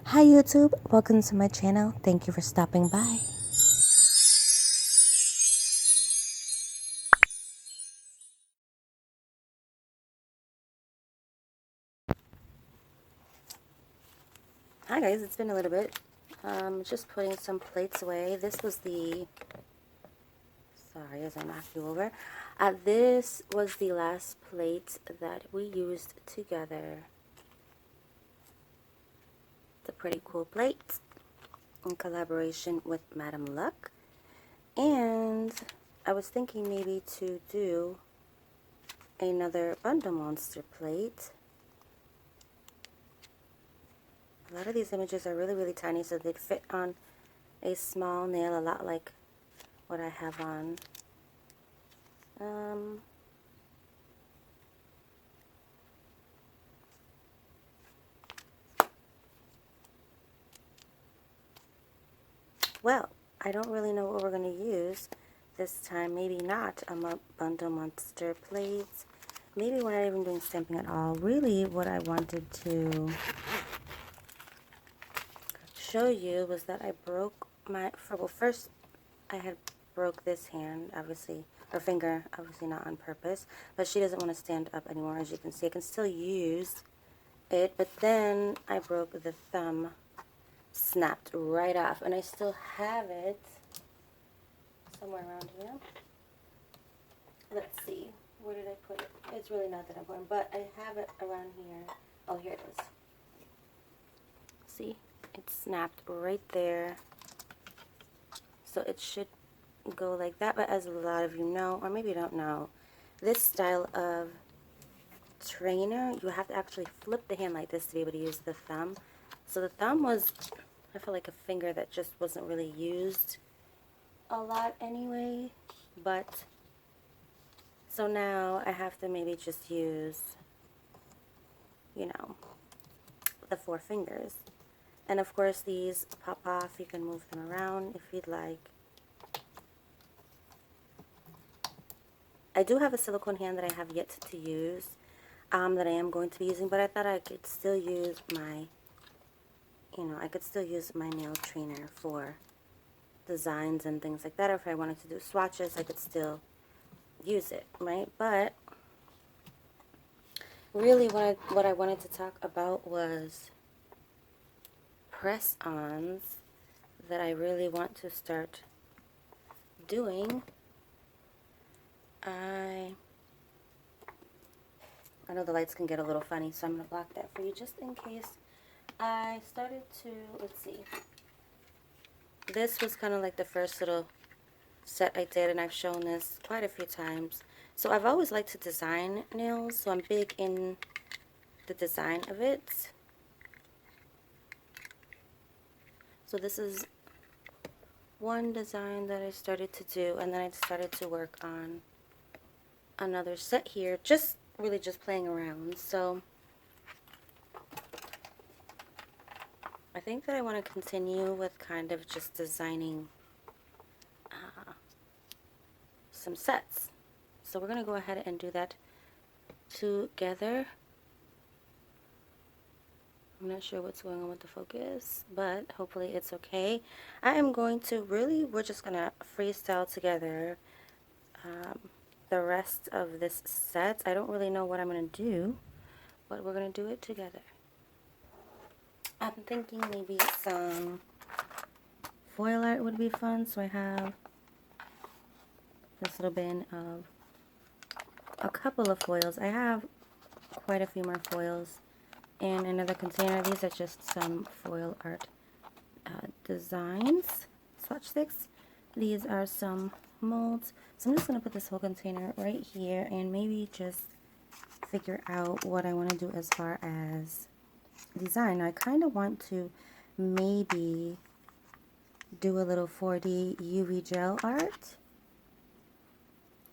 Hi YouTube, welcome to my channel. Thank you for stopping by. Hi guys, it's been a little bit. Just putting some plates away. This was the, sorry as I knocked you over. This was the last plate that we used together. It's a pretty cool plate in collaboration with Madam Luck. And I was thinking maybe to do another Bundle Monster plate. A lot of these images are really tiny, so they'd fit on a small nail, a lot like what I have on. Well, I don't really know what we're going to use this time. Maybe not a Bundle Monster plates. Maybe we're not even doing stamping at all. Really, what I wanted to show you was that I broke my, well, first I had broke this hand, obviously, or finger, obviously not on purpose, but she doesn't want to stand up anymore. As you can see, I can still use it, but then I broke the thumb, snapped right off, and I still have it somewhere around here. Let's see, where did I put it? It's really not that important, but I have it around here. Oh, here it is. See, it snapped right there, so it should go like that. But as a lot of you know, or maybe you don't know, this style of trainer, you have to actually flip the hand like this to be able to use the thumb. So the thumb was, I feel like, a finger that just wasn't really used a lot anyway, but so now I have to maybe just use, you know, the 4 fingers. And of course these pop off, you can move them around if you'd like. I do have a silicone hand that I have yet to use, that I am going to be using, but I thought I could still use my, I could still use my nail trainer for designs and things like that. Or if I wanted to do swatches, I could still use it, right? But really what I wanted to talk about was press-ons that I really want to start doing. I know the lights can get a little funny, so I'm going to block that for you just in case. I started to, let's see, this was kind of like the first little set I did, and I've shown this quite a few times. So I've always liked to design nails, so I'm big in the design of it. So this is one design that I started to do, and then I started to work on another set here, just really just playing around. So I think that I want to continue with kind of just designing some sets. So we're going to go ahead and do that together. I'm not sure what's going on with the focus, but hopefully it's okay. I am going to we're just going to freestyle together the rest of this set. I don't really know what I'm going to do, but we're going to do it together. I'm thinking maybe some foil art would be fun, so I have this little bin of a couple of foils. I have quite a few more foils in another container. These are just some foil art designs, swatch sticks. These are some molds. So I'm just going to put this whole container right here and maybe just figure out what I want to do as far as design. I kind of want to maybe do a little 4D UV gel art.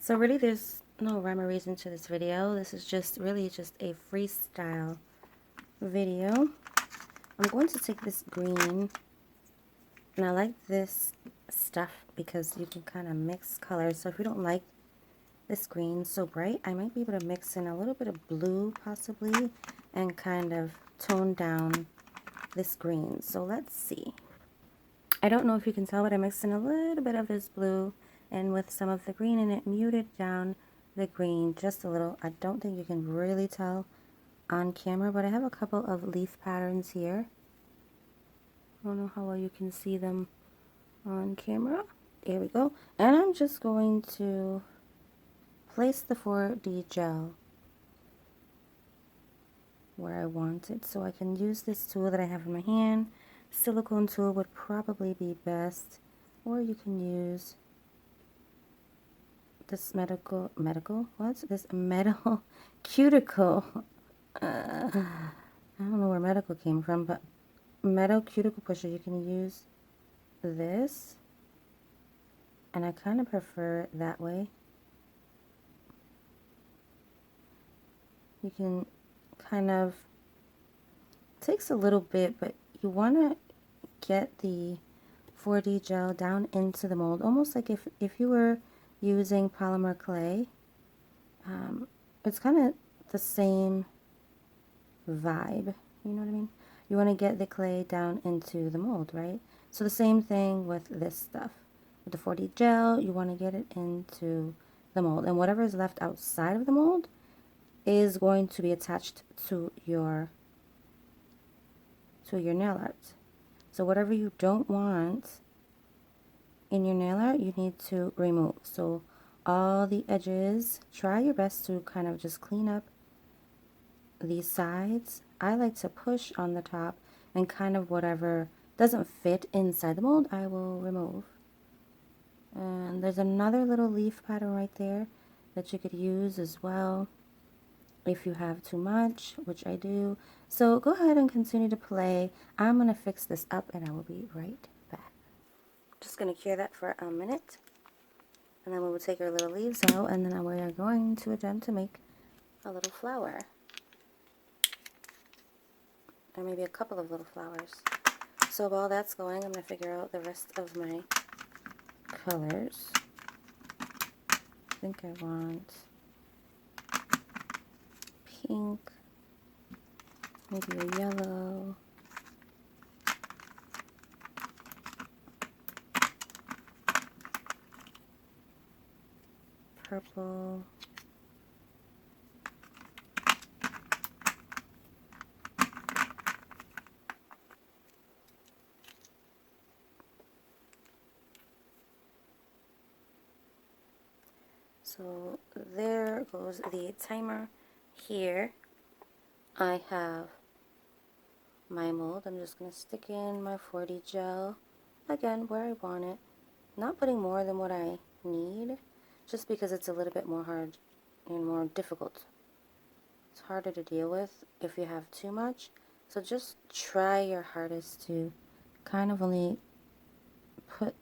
So really there's no rhyme or reason to this video. This is just really just a freestyle video. I'm going to take this green, and I like this stuff because you can kind of mix colors. So if you don't like this green so bright, I might be able to mix in a little bit of blue possibly and kind of tone down this green. So let's see. I don't know if you can tell, but I mixed in a little bit of this blue and with some of the green, and it muted down the green just a little. I don't think you can really tell on camera, but I have a couple of leaf patterns here. I don't know how well you can see them on camera. There we go. And I'm just going to place the 4D gel where I want it, so I can use this tool that I have in my hand. Silicone tool would probably be best, or you can use this metal cuticle. I don't know where medical came from, but metal cuticle pusher. You can use this, and I kind of prefer it that way. You can kind of, takes a little bit, but you want to get the 4D gel down into the mold, almost like if you were using polymer clay. It's kind of the same vibe, you know what I mean? You want to get the clay down into the mold, right? So the same thing with this stuff. With the 4D gel, you want to get it into the mold, and whatever is left outside of the mold is going to be attached to your nail art. So whatever you don't want in your nail art, you need to remove. So all the edges, try your best to kind of just clean up these sides. I like to push on the top, and kind of whatever doesn't fit inside the mold, I will remove. And there's another little leaf pattern right there that you could use as well if you have too much, which I do. So go ahead and continue to play. I'm going to fix this up and I will be right back. Just going to cure that for a minute, and then we will take our little leaves out, and then we are going to attempt to make a little flower, or maybe a couple of little flowers. So while that's going, I'm going to figure out the rest of my colors. I think I want pink, maybe a yellow, purple, so there goes the timer. Here I have my mold. I'm just going to stick in my 4D gel, again, where I want it. Not putting more than what I need, just because it's a little bit more hard and more difficult. It's harder to deal with if you have too much. So just try your hardest to kind of only put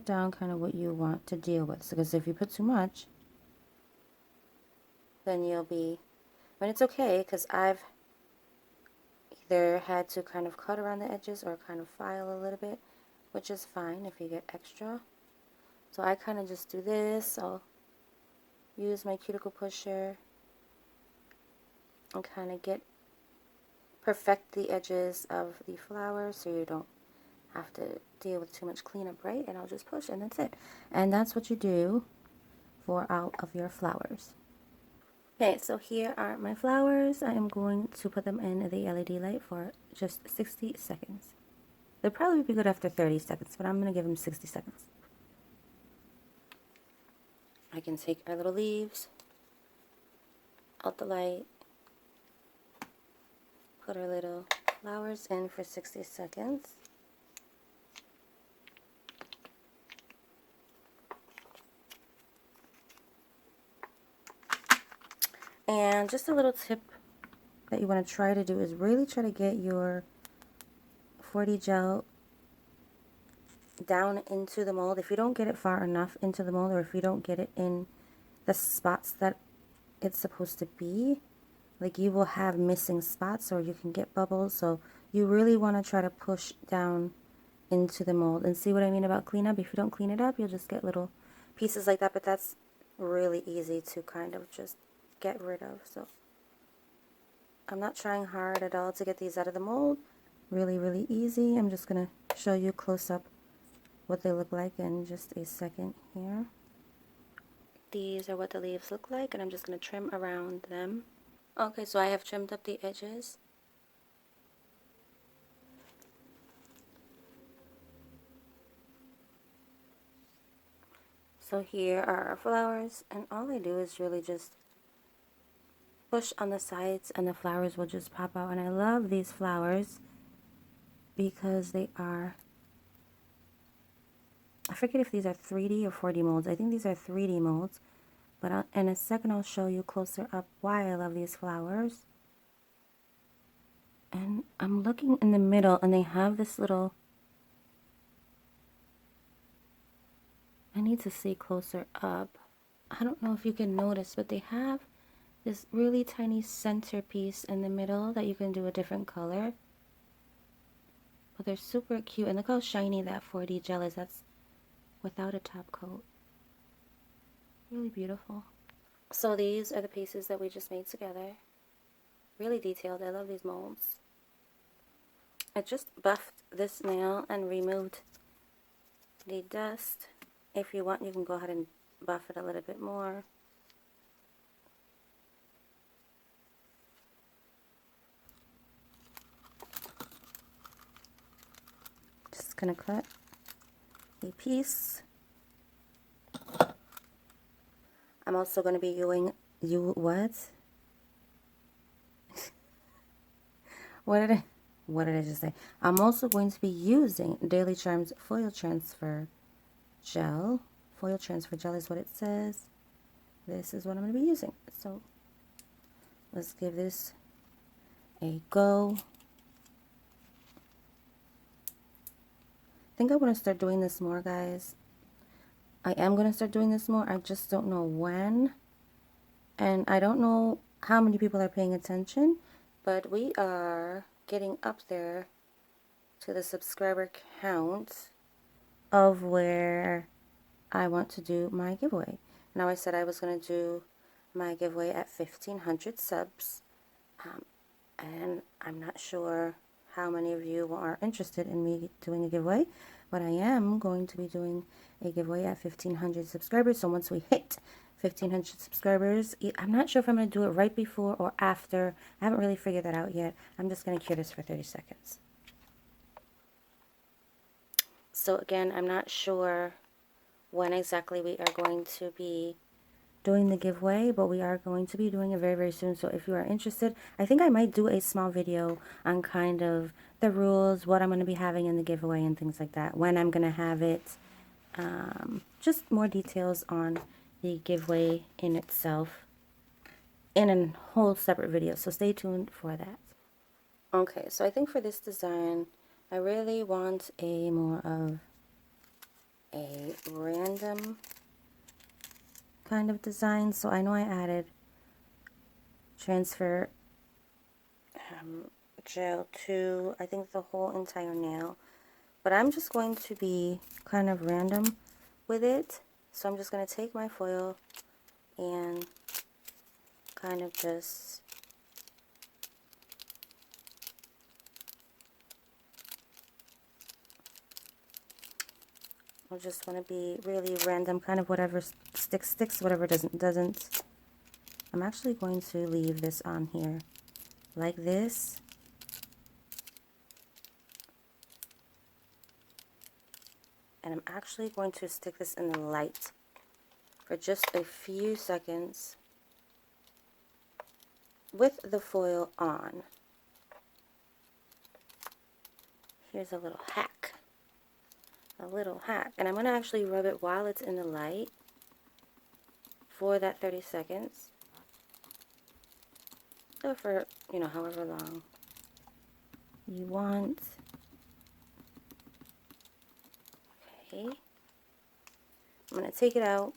down kind of what you want to deal with. Because if you put too much, then you'll be, but it's okay, because I've either had to kind of cut around the edges or kind of file a little bit, which is fine if you get extra. So I kind of just do this. I'll use my cuticle pusher and kind of perfect the edges of the flower so you don't have to deal with too much cleanup, right? And I'll just push, and that's it. And that's what you do for all of your flowers. Okay, so here are my flowers. I am going to put them in the LED light for just 60 seconds. They'll probably be good after 30 seconds, but I'm going to give them 60 seconds. I can take our little leaves out the light, put our little flowers in for 60 seconds. And just a little tip that you want to try to do is really try to get your 4D gel down into the mold. If you don't get it far enough into the mold, or if you don't get it in the spots that it's supposed to be, like you will have missing spots or you can get bubbles. So you really want to try to push down into the mold. And see what I mean about cleanup? If you don't clean it up, you'll just get little pieces like that, but that's really easy to kind of just get rid of. So I'm not trying hard at all to get these out of the mold. really, really easy. I'm just going to show you close up what they look like in just a second here. These are what the leaves look like, and I'm just going to trim around them. Okay, so I have trimmed up the edges. So here are our flowers, and all I do is really just push on the sides and the flowers will just pop out. And I love these flowers because they are, I forget if these are 3D or 4D molds. I think these are 3D molds, but in a second I'll show you closer up why I love these flowers. And I'm looking in the middle and they have this little, I need to see closer up. I don't know if you can notice, but they have this really tiny centerpiece in the middle that you can do a different color. But they're super cute. And look how shiny that 4D gel is. That's without a top coat. Really beautiful. So these are the pieces that we just made together. Really detailed. I love these molds. I just buffed this nail and removed the dust. If you want, you can go ahead and buff it a little bit more. Just gonna cut a piece. I'm also going to be using, what did I just say? I'm also going to be using Daily Charms Foil Transfer Gel. Foil Transfer Gel is what it says. This is what I'm going to be using. So let's give this a go. I think I want to start doing this more, guys. I am going to start doing this more. I just don't know when. And I don't know how many people are paying attention. But we are getting up there to the subscriber count of where I want to do my giveaway. Now I said I was going to do my giveaway at 1,500 subs. And I'm not sure how many of you are interested in me doing a giveaway, but I am going to be doing a giveaway at 1,500 subscribers. So once we hit 1,500 subscribers, I'm not sure if I'm going to do it right before or after. I haven't really figured that out yet. I'm just going to cure this for 30 seconds. So again, I'm not sure when exactly we are going to be doing the giveaway, but we are going to be doing it very, very soon. So if you are interested, I think I might do a small video on kind of the rules, what I'm going to be having in the giveaway and things like that, when I'm going to have it, just more details on the giveaway in itself in a whole separate video. So stay tuned for that. Okay, so I think for this design, I really want a more of a random kind of design. So I know I added transfer gel to, I think, the whole entire nail, but I'm just going to be kind of random with it. So I'm just going to take my foil and kind of just I just want to be really random, kind of whatever sticks, whatever doesn't. I'm actually going to leave this on here like this. And I'm actually going to stick this in the light for just a few seconds with the foil on. Here's a little hack. And I'm going to actually rub it while it's in the light for that 30 seconds. Or for, you know, however long you want. Okay. I'm going to take it out.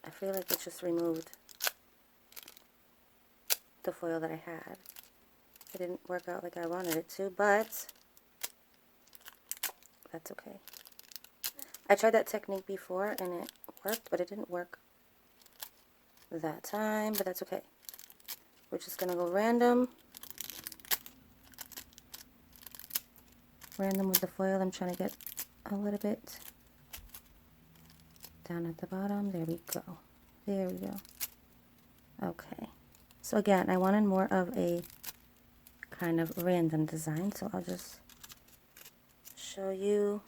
I feel like it just removed the foil that I had. It didn't work out like I wanted it to, but that's okay. I tried that technique before and it worked, but it didn't work that time, but that's okay. We're just going to go random with the foil. I'm trying to get a little bit down at the bottom. There we go. There we go. Okay. So again, I wanted more of a kind of random design, so I'll just show you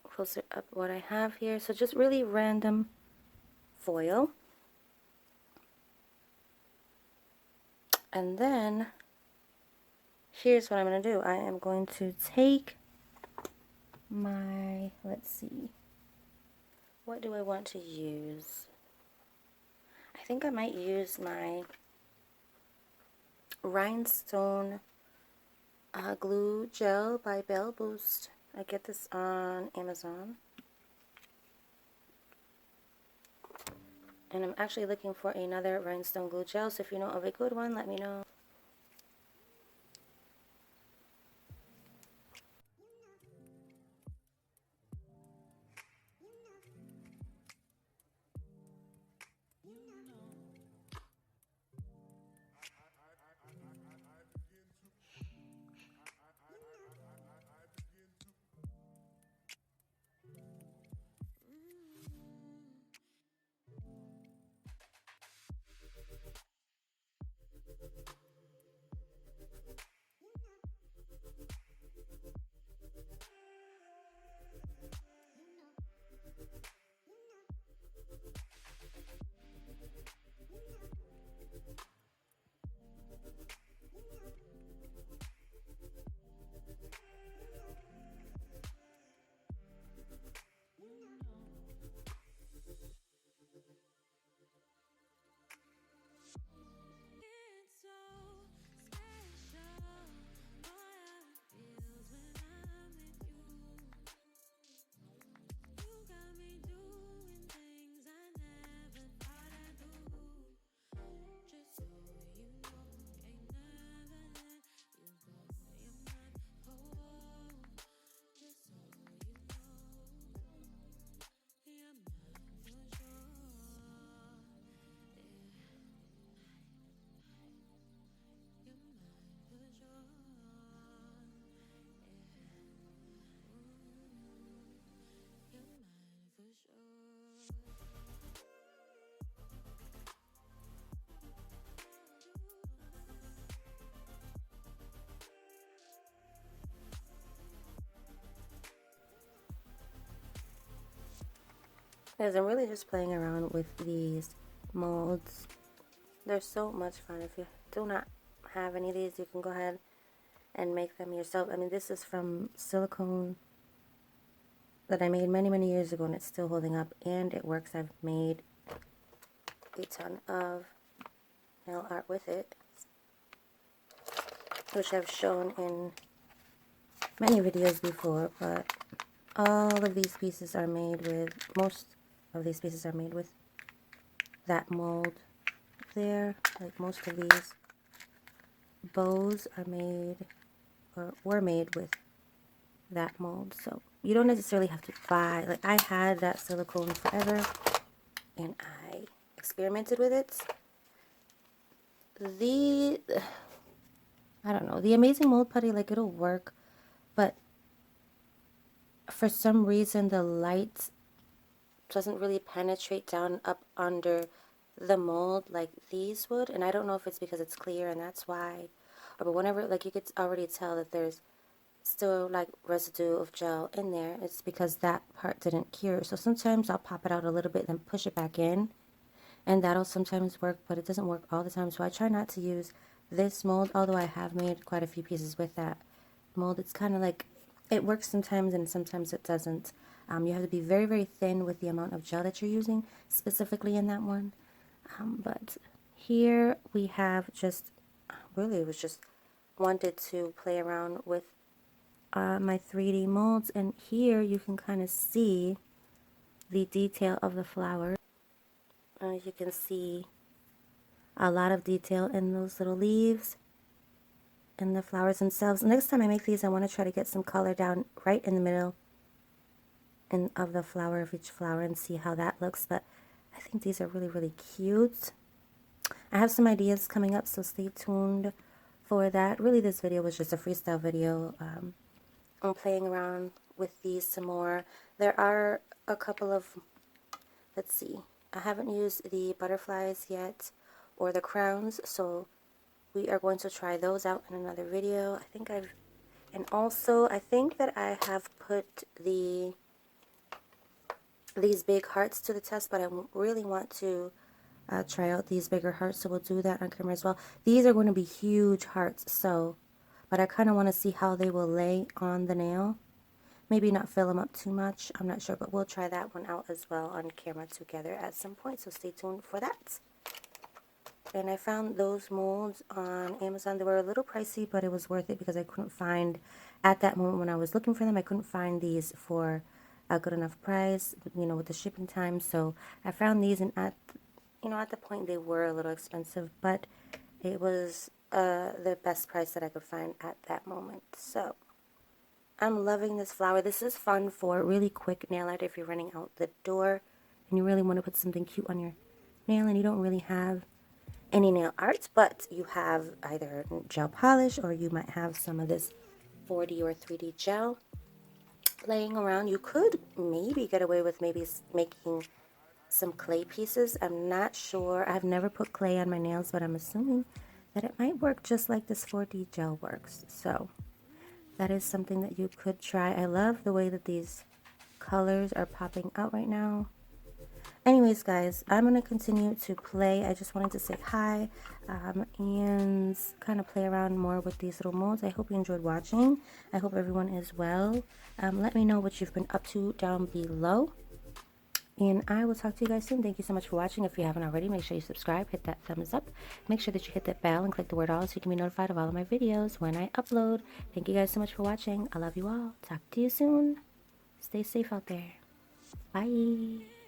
closer up what I have here. So just really random foil. And then here's what I'm going to do. I am going to take my, let's see, what do I want to use? I think I might use my rhinestone glue gel by Bell Boost. I get this on Amazon. And I'm actually looking for another rhinestone glue gel, so if you know of a good one, let me know. Guys, I'm really just playing around with these molds. They're so much fun. If you do not have any of these, you can go ahead and make them yourself. I mean, this is from Silicone that I made many, many years ago, and it's still holding up, and it works. I've made a ton of nail art with it, which I've shown in many videos before, but all of these pieces are made with, most of these pieces are made with that mold there. Like most of these bows are made, or were made with that mold. So you don't necessarily have to buy, like I had that silicone forever and I experimented with it. I don't know, the Amazing Mold Putty, like it'll work, but for some reason the light doesn't really penetrate down up under the mold like these would, and I don't know if it's because it's clear and that's why, or but whenever, like you could already tell that there's still like residue of gel in there. It's because that part didn't cure. So sometimes I'll pop it out a little bit and push it back in, and that'll sometimes work, but it doesn't work all the time. So I try not to use this mold, although I have made quite a few pieces with that mold. It's kind of like, it works sometimes and sometimes it doesn't. You have to be very, very thin with the amount of gel that you're using, specifically in that one. But here we have just, really was just wanted to play around with my 3D molds, and here you can kind of see the detail of the flower. You can see a lot of detail in those little leaves and the flowers themselves. Next time I make these, I want to try to get some color down right in the middle and of the flower of each flower and see how that looks. But I think these are really, really cute. I have some ideas coming up, so stay tuned for that. Really, this video was just a freestyle video. I'm playing around with these some more. There are a couple of, let's see, I haven't used the butterflies yet or the crowns, so we are going to try those out in another video. And also I think that I have put these big hearts to the test, but I really want to try out these bigger hearts, so we'll do that on camera as well. These are going to be huge hearts, so, but I kind of want to see how they will lay on the nail. Maybe not fill them up too much, I'm not sure, but we'll try that one out as well on camera together at some point, so stay tuned for that. And I found those molds on Amazon. They were a little pricey, but it was worth it because I couldn't find, at that moment when I was looking for them, I couldn't find these for a good enough price, you know, with the shipping time. So I found these, and at the point they were a little expensive, but it was the best price that I could find at that moment. So I'm loving this flower. This is fun for really quick nail art if you're running out the door and you really want to put something cute on your nail and you don't really have any nail art, but you have either gel polish or you might have some of this 4D or 3D gel laying around. You could maybe get away with maybe making some clay pieces. I'm not sure. I've never put clay on my nails, but I'm assuming that it might work just like this 4D gel works. So that is something that you could try. I love the way that these colors are popping out right now. Anyways, guys, I'm going to continue to play. I just wanted to say hi and kind of play around more with these little molds. I hope you enjoyed watching. I hope everyone is well. Let me know what you've been up to down below. And I will talk to you guys soon. Thank you so much for watching. If you haven't already, make sure you subscribe, hit that thumbs up. Make sure that you hit that bell and click the word all so you can be notified of all of my videos when I upload. Thank you guys so much for watching. I love you all. Talk to you soon. Stay safe out there. Bye.